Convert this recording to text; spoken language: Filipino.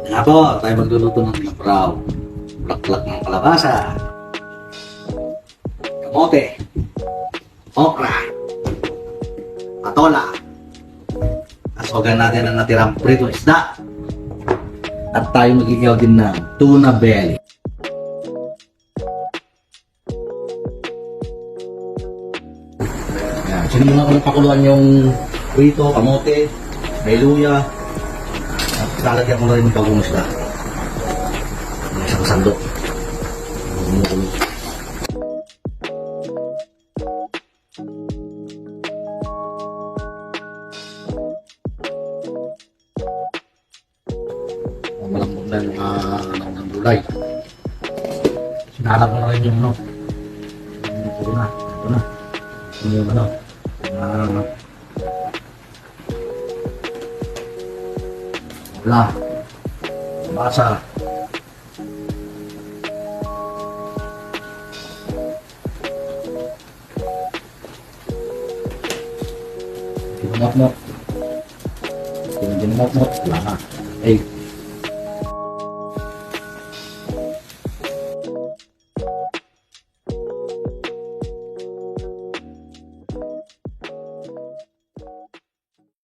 Nga po, tayo magluluto ng ibraw. Bulaklak ng kalabasa. Kamote. Okra. Patola. Asogan natin ang natirang prito isda. At tayo magigaw din ng tuna belly. Yan. Sinimulan ko ng pakuluan yung prito, kamote, may luya. At lalagyan ko na rin ng bagong isda. Yung isang sandok. Kumukulo. Malambot na yung ng gulay. Sinalak ko na rin yung ano. Ito na. Ito na. Yung ano. Wala. Basa. Tinumot-mot. Tinumot-mot. Wala na. Eh.